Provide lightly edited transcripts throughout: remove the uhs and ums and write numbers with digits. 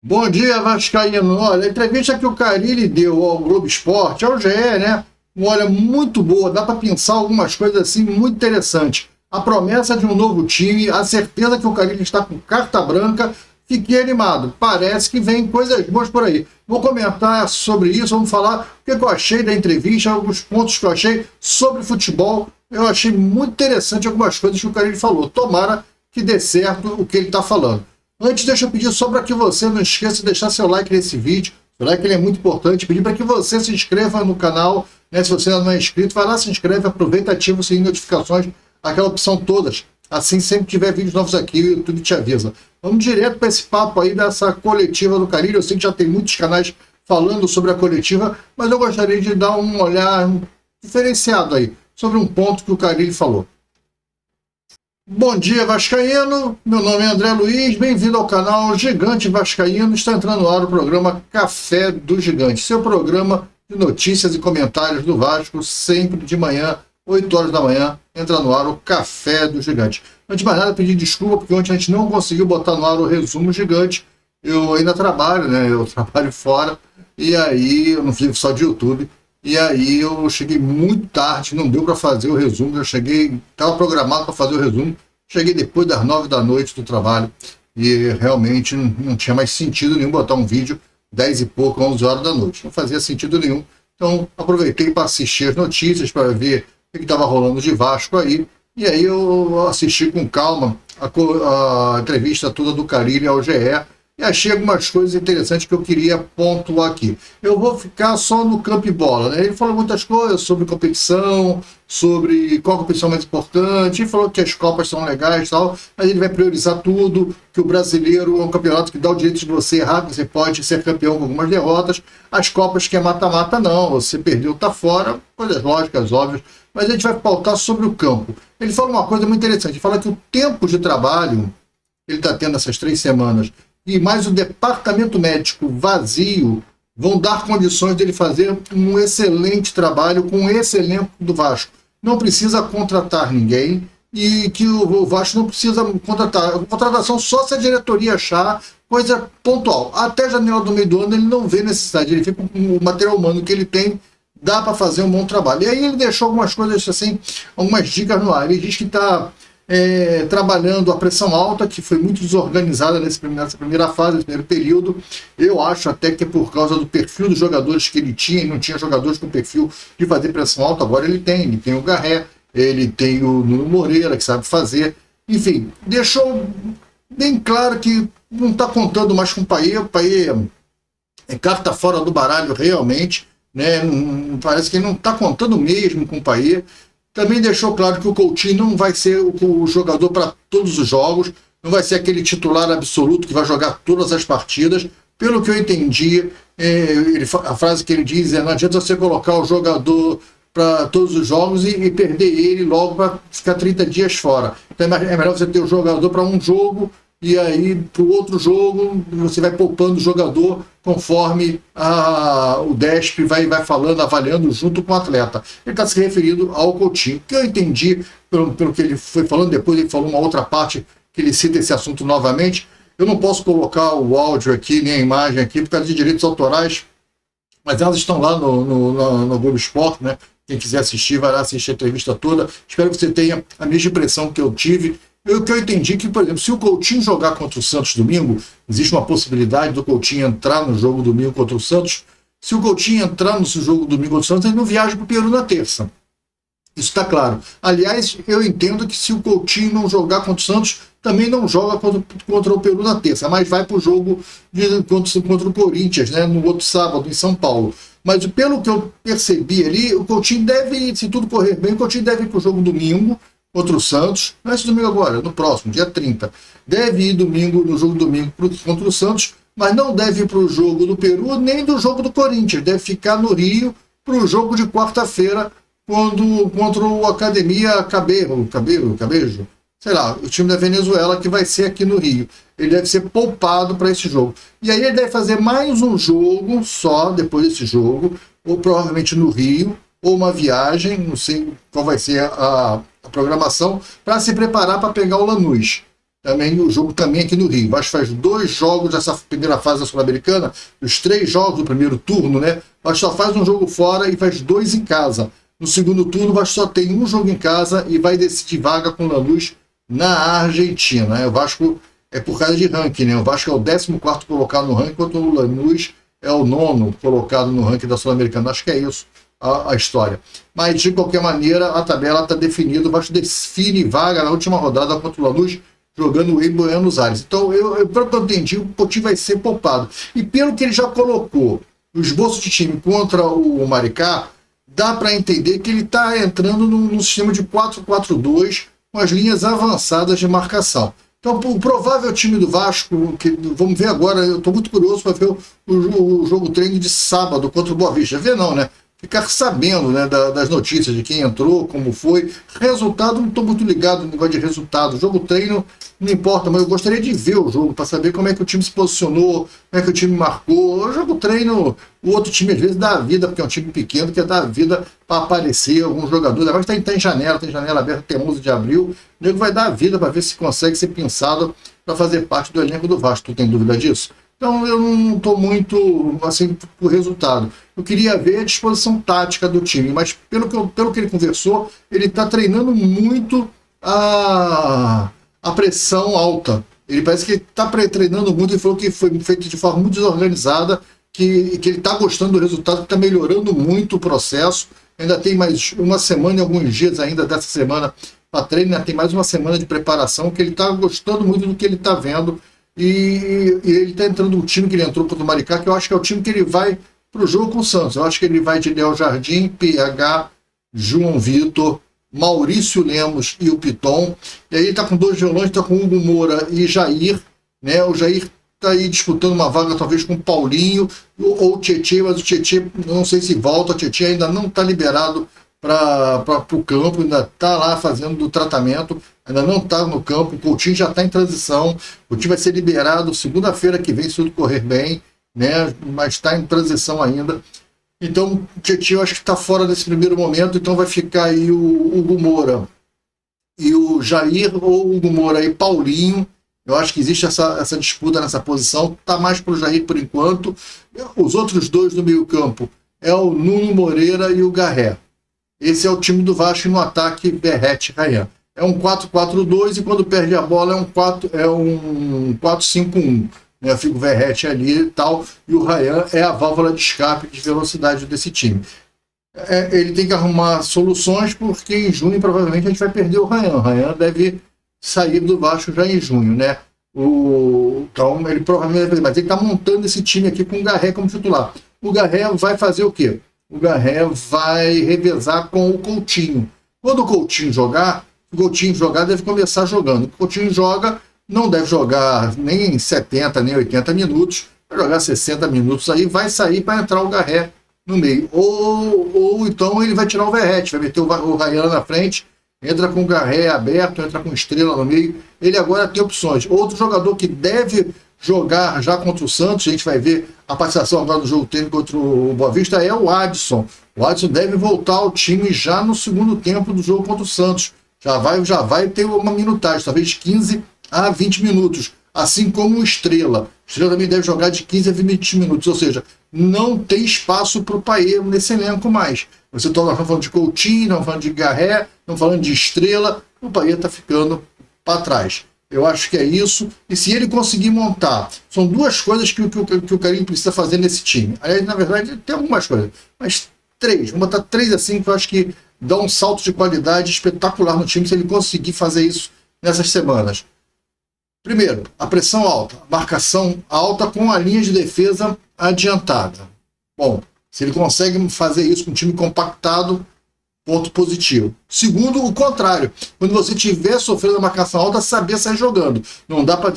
Bom dia, Vascaíno. Olha, a entrevista que o Carille deu ao Globo Esporte, ao GE, né? Olha, muito boa, dá para pensar algumas coisas assim muito interessantes. A promessa de um novo time, a certeza que o Carille está com carta branca, fiquei animado. Parece que vem coisas boas por aí. Vou comentar sobre isso, vamos falar o que eu achei da entrevista, alguns pontos que eu achei sobre futebol. Eu achei muito interessante algumas coisas que o Carille falou. Tomara que dê certo o que ele está falando. Antes, deixa eu pedir só para que você não esqueça de deixar seu like nesse vídeo. O like ele é muito importante. Pedir para que você se inscreva no canal, né? Se você ainda não é inscrito, vai lá, se inscreve, aproveita, ativa o sininho de notificações, aquela opção todas. Assim, sempre que tiver vídeos novos aqui, o YouTube te avisa. Vamos direto para esse papo aí dessa coletiva do Carille. Eu sei que já tem muitos canais falando sobre a coletiva, mas eu gostaria de dar um olhar diferenciado aí, sobre um ponto que o Carille falou. Bom dia, Vascaíno. Meu nome é André Luiz, bem-vindo ao canal Gigante Vascaíno. Está entrando no ar o programa Café do Gigante, seu programa de notícias e comentários do Vasco, sempre de manhã, 8 horas da manhã, entra no ar o Café do Gigante. Antes de mais nada, pedir desculpa, porque ontem a gente não conseguiu botar no ar o resumo gigante. Eu ainda trabalho, né? Eu trabalho fora, e aí eu não fico só de YouTube. E aí eu cheguei muito tarde, não deu para fazer o resumo. Eu cheguei, estava programado para fazer o resumo, cheguei depois das 9 da noite do trabalho e realmente não tinha mais sentido nenhum botar um vídeo 10 e pouco, 11 horas da noite. Não fazia sentido nenhum. Então aproveitei para assistir as notícias, para ver o que estava rolando de Vasco aí. E aí eu assisti com calma a entrevista toda do Carille ao GE. E achei algumas coisas interessantes que eu queria pontuar aqui. Eu vou ficar só no campo e bola, né? Ele falou muitas coisas sobre competição, sobre qual competição mais importante, ele falou que as Copas são legais e tal, mas ele vai priorizar tudo, que o brasileiro é um campeonato que dá o direito de você errar, você pode ser campeão com algumas derrotas, as Copas que é mata-mata não, você perdeu, tá fora, coisas lógicas, óbvias, mas a gente vai pautar sobre o campo. Ele fala uma coisa muito interessante, ele fala que o tempo de trabalho que ele está tendo essas 3 semanas, e mais o departamento médico vazio, vão dar condições dele fazer um excelente trabalho com esse elenco do Vasco. Não precisa contratar ninguém e que o Vasco não precisa contratar. A contratação só se a diretoria achar coisa pontual. Até janeiro do meio do ano ele não vê necessidade. Ele fica com o material humano que ele tem, dá para fazer um bom trabalho. E aí ele deixou algumas coisas assim, algumas dicas no ar. Ele diz que está trabalhando a pressão alta, que foi muito desorganizada nessa primeira fase, nesse primeiro período. Eu acho até que é por causa do perfil dos jogadores que ele tinha, e não tinha jogadores com perfil de fazer pressão alta. Agora ele tem o Garré, ele tem o Nuno Moreira, que sabe fazer. Enfim, deixou bem claro que não está contando mais com o Payet. O Payet é carta fora do baralho realmente, né? Parece que ele não está contando mesmo com o Payet. Também deixou claro que o Coutinho não vai ser o jogador para todos os jogos, não vai ser aquele titular absoluto que vai jogar todas as partidas. Pelo que eu entendi, a frase que ele diz é: não adianta você colocar o jogador para todos os jogos e perder ele logo para ficar 30 dias fora. Então é melhor você ter o jogador para um jogo e aí para o outro jogo você vai poupando o jogador conforme o DESP vai falando, avaliando junto com o atleta. Ele está se referindo ao Coutinho, que eu entendi pelo que ele foi falando. Depois ele falou uma outra parte que ele cita esse assunto novamente. Eu não posso colocar o áudio aqui, nem a imagem aqui, por causa de direitos autorais, mas elas estão lá no Globo Esporte, né? Quem quiser assistir, vai lá assistir a entrevista toda. Espero que você tenha a mesma impressão que eu tive. O que eu entendi que, por exemplo, se o Coutinho jogar contra o Santos domingo, existe uma possibilidade do Coutinho entrar no jogo domingo contra o Santos. Se o Coutinho entrar no jogo domingo contra o Santos, ele não viaja para o Peru na terça. Isso está claro. Aliás, eu entendo que se o Coutinho não jogar contra o Santos, também não joga contra o Peru na terça, mas vai para o jogo contra o Corinthians, né, no outro sábado, em São Paulo. Mas pelo que eu percebi ali, o Coutinho deve, se tudo correr bem, o Coutinho deve ir para o jogo domingo, contra o Santos, não é esse domingo agora, no próximo, dia 30. Deve ir no jogo domingo contra o Santos, mas não deve ir para o jogo do Peru, nem do jogo do Corinthians. Deve ficar no Rio para o jogo de quarta-feira, contra o Academia Cabejo, sei lá, o time da Venezuela, que vai ser aqui no Rio. Ele deve ser poupado para esse jogo. E aí ele deve fazer mais um jogo só, depois desse jogo, ou provavelmente no Rio, ou uma viagem, não sei qual vai ser a programação, para se preparar para pegar o Lanús. também o jogo também aqui no Rio. O Vasco faz 2 jogos dessa primeira fase da Sul-Americana, os 3 jogos do primeiro turno, né? O Vasco só faz um jogo fora e faz 2 em casa. No segundo turno, o Vasco só tem um jogo em casa e vai decidir vaga com o Lanús na Argentina, né? O Vasco é por causa de ranking, né? O Vasco é o 14º colocado no ranking, enquanto o Lanús é o 9º colocado no ranking da Sul-Americana. Acho que é isso a história. Mas, de qualquer maneira, a tabela está definida. O Vasco define vaga na última rodada contra o Lanús, jogando em Buenos Aires. Então, pelo que eu entendi, o Coutinho vai ser poupado. E pelo que ele já colocou, o esboço de time contra o Maricá, dá para entender que ele está entrando num sistema de 4-4-2 com as linhas avançadas de marcação. Então, o provável time do Vasco, que vamos ver agora, eu estou muito curioso para ver o jogo treino de sábado contra o Boa Vista. Ver não, né? Ficar sabendo, né, das notícias de quem entrou, como foi. Resultado, não estou muito ligado no negócio de resultado. Jogo treino, não importa, mas eu gostaria de ver o jogo para saber como é que o time se posicionou, como é que o time marcou. O jogo treino, o outro time às vezes dá a vida, porque é um time pequeno, quer dar a vida para aparecer algum jogador. Agora está em janela, tem janela aberta até 11 de abril. O nego vai dar a vida para ver se consegue ser pensado para fazer parte do elenco do Vasco. Tu tem dúvida disso? Então eu não estou muito assim por resultado. Eu queria ver a disposição tática do time, mas pelo que ele conversou, ele está treinando muito a pressão alta. Ele parece que está treinando muito e falou que foi feito de forma muito desorganizada, que ele está gostando do resultado, que está melhorando muito o processo. Ainda tem mais uma semana e alguns dias ainda dessa semana para treino, ainda tem mais uma semana de preparação, que ele está gostando muito do que ele está vendo. E ele está entrando no time que ele entrou contra o Maricá, que eu acho que é o time que ele vai para o jogo com o Santos. Eu acho que ele vai de Léo Jardim, PH, João Vitor, Maurício Lemos e o Piton. E aí ele está com 2 violões, está com Hugo Moura e Jair, né? O Jair está aí disputando uma vaga talvez com o Paulinho ou o Tietê, mas o Tietê não sei se volta. O Tietê ainda não está liberado para o campo, ainda está lá fazendo o tratamento, ainda não está no campo. O Coutinho já está em transição. O time vai ser liberado segunda-feira que vem, se tudo correr bem, né? Mas está em transição ainda. Então o Tietê eu acho que está fora desse primeiro momento, então vai ficar aí o Hugo Moura e o Jair, ou Hugo Moura e Paulinho. Eu acho que existe essa disputa nessa posição. Está mais para o Jair por enquanto. Os outros 2 do meio campo é o Nuno Moreira e o Garré. Esse é o time do Vasco no ataque, Verrete e Rayan. É um 4-4-2 e quando perde a bola é um 4-5-1. Né? Fica o Verrete ali e tal, e o Rayan é a válvula de escape de velocidade desse time. Ele tem que arrumar soluções, porque em junho provavelmente a gente vai perder o Rayan. O Rayan deve sair do Vasco já em junho, né? Então ele provavelmente vai, mas ele está montando esse time aqui com o Garré como titular. O Garré vai fazer o quê? O Garré vai revezar com o Coutinho. Quando o Coutinho jogar, deve começar jogando. O Coutinho joga, não deve jogar nem 70, nem 80 minutos, vai jogar 60 minutos aí, vai sair para entrar o Garré no meio. Ou então ele vai tirar o Verrete, vai meter o Rayan na frente, entra com o Garré aberto, entra com Estrela no meio. Ele agora tem opções. Outro jogador que deve jogar já contra o Santos, a gente vai ver a participação agora do jogo treino contra o Boa Vista, é o Adson. O Adson deve voltar ao time já no segundo tempo do jogo contra o Santos. Já vai ter uma minutagem, talvez 15 a 20 minutos. Assim como o Estrela. O Estrela também deve jogar de 15 a 20 minutos. Ou seja, não tem espaço para o Paê nesse elenco mais. Nós estamos falando de Coutinho, estamos falando de Garré, estamos falando de Estrela. O Paê está ficando para trás. Eu acho que é isso. E se ele conseguir montar, são 2 coisas que o Carille precisa fazer nesse time. Aliás, na verdade, tem algumas coisas, mas 3. Vou botar 3 assim, que eu acho que dá um salto de qualidade espetacular no time se ele conseguir fazer isso nessas semanas. Primeiro, a pressão alta, a marcação alta com a linha de defesa adiantada. Bom, se ele consegue fazer isso com um time compactado, ponto positivo. Segundo, o contrário. Quando você estiver sofrendo a marcação alta, saber sair jogando. Não dá para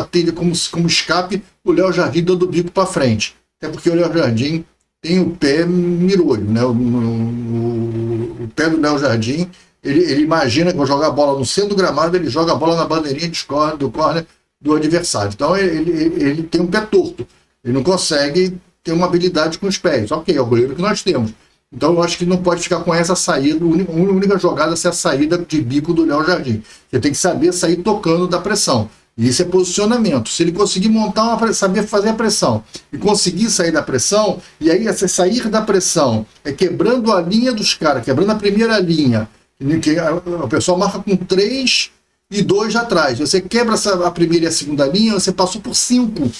ter como escape o Léo Jardim dando o bico para frente. Até porque o Léo Jardim tem o pé mirolho, né? O pé do Léo Jardim, ele imagina que vai jogar a bola no centro do gramado, ele joga a bola na bandeirinha do córner do adversário. Então ele tem um pé torto. Ele não consegue ter uma habilidade com os pés. Ok, é o goleiro que nós temos. Então eu acho que não pode ficar com essa saída, a única jogada ser a saída de bico do Léo Jardim. Você tem que saber sair tocando da pressão. E isso é posicionamento. Se ele conseguir montar saber fazer a pressão e conseguir sair da pressão, e aí esse sair da pressão é quebrando a linha dos caras, quebrando a primeira linha, que o pessoal marca com 3 e 2 atrás. Você quebra a primeira e a segunda linha, você passou por 5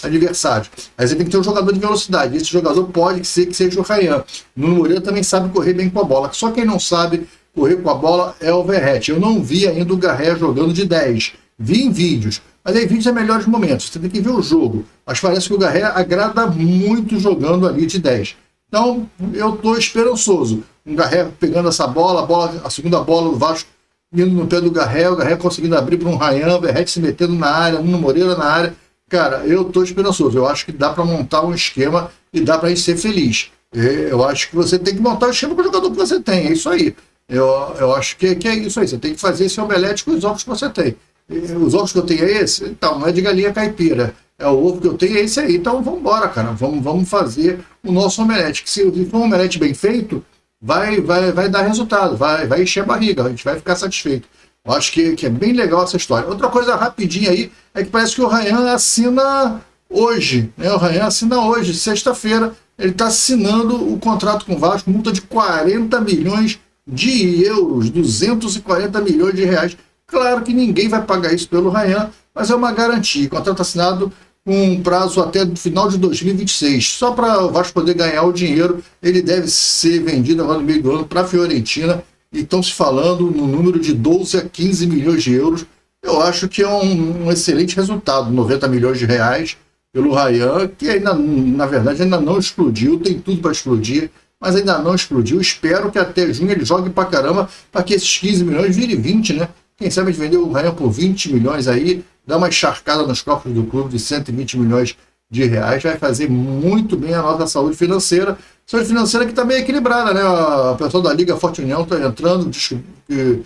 adversários. Aí você tem que ter um jogador de velocidade. Esse jogador pode ser que seja o Ryan. Nuno Moreira também sabe correr bem com a bola. Só quem não sabe correr com a bola é o Verratti. Eu não vi ainda o Garré jogando de 10. Vi em vídeos. Mas aí vídeos é melhores momentos. Você tem que ver o jogo. Mas parece que o Garré agrada muito jogando ali de 10. Então, eu estou esperançoso. O Garré pegando essa bola, a segunda bola do Vasco indo no pé do Garré, o Garré conseguindo abrir para um Ryan, o Verratti se metendo na área, Nuno Moreira na área. Cara, eu estou esperançoso. Eu acho que dá para montar um esquema e dá para a gente ser feliz. Eu acho que você tem que montar o esquema com o jogador que você tem. É isso aí. Eu acho que é isso aí. Você tem que fazer esse omelete com os ovos que você tem. Os ovos que eu tenho é esse? Então, não é de galinha caipira. É o ovo que eu tenho, é esse aí. Então, vamos embora, cara. Vamos fazer o nosso omelete. Que se for um omelete bem feito, vai dar resultado. Vai encher a barriga. A gente vai ficar satisfeito. Eu acho que é bem legal essa história. Outra coisa rapidinha aí é que parece que o Ryan assina hoje. Né? O Ryan assina hoje, sexta-feira. Ele está assinando o contrato com o Vasco, multa de 40 milhões de euros, 240 milhões de reais. Claro que ninguém vai pagar isso pelo Ryan, mas é uma garantia. O contrato assinado com um prazo até o final de 2026. Só para o Vasco poder ganhar o dinheiro, ele deve ser vendido agora no meio do ano para a Fiorentina. E estão se falando no número de 12 a 15 milhões de euros. Eu acho que é um excelente resultado, 90 milhões de reais pelo Ryan, que ainda, na verdade, ainda não explodiu, tem tudo para explodir, mas ainda não explodiu. Espero que até junho ele jogue para caramba, para que esses 15 milhões virem 20, né? Quem sabe a gente vender o Ryan por 20 milhões aí, dá uma encharcada nos cofres do clube de 120 milhões de reais, vai fazer muito bem a nossa saúde financeira. Saúde financeira que está bem equilibrada, né? A pessoa da Liga Forte União está entrando, diz que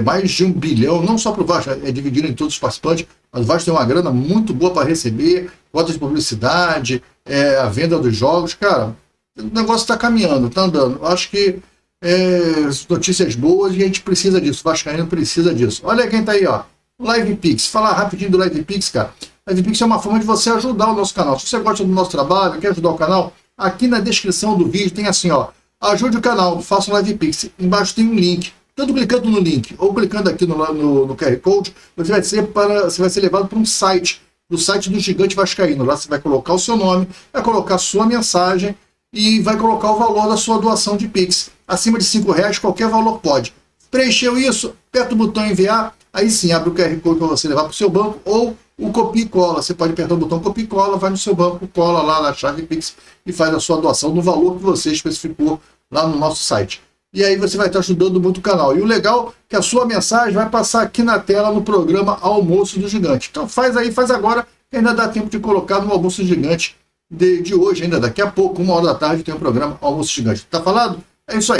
mais de 1 bilhão, não só para o Vasco, é dividido em todos os participantes, mas o Vasco tem uma grana muito boa para receber, cotas de publicidade, a venda dos jogos. Cara, o negócio está caminhando, está andando. Acho que notícias boas e a gente precisa disso, o Vascaíno precisa disso. Olha quem está aí, ó, Live Pix. Falar rapidinho do Live Pix, cara. Live Pix é uma forma de você ajudar o nosso canal. Se você gosta do nosso trabalho, quer ajudar o canal, aqui na descrição do vídeo tem assim, ó, ajude o canal, faça um Live Pix. Embaixo tem um link. Tanto clicando no link ou clicando aqui no QR Code, você vai ser levado para um site, do site do Gigante Vascaíno. Lá você vai colocar o seu nome, vai colocar a sua mensagem e vai colocar o valor da sua doação de Pix. Acima de R$5, qualquer valor pode. Preencheu isso, aperta o botão enviar, aí sim abre o QR Code para você levar para o seu banco ou o copia e cola. Você pode apertar o botão copia e cola, vai no seu banco, cola lá na chave Pix e faz a sua doação no valor que você especificou lá no nosso site. E aí você vai estar ajudando muito o canal. E o legal é que a sua mensagem vai passar aqui na tela no programa Almoço do Gigante. Então faz aí, faz agora, que ainda dá tempo de colocar no Almoço do Gigante de hoje, ainda daqui a pouco, 1h da tarde, tem o programa Almoço Gigante. Tá falado? É isso aí.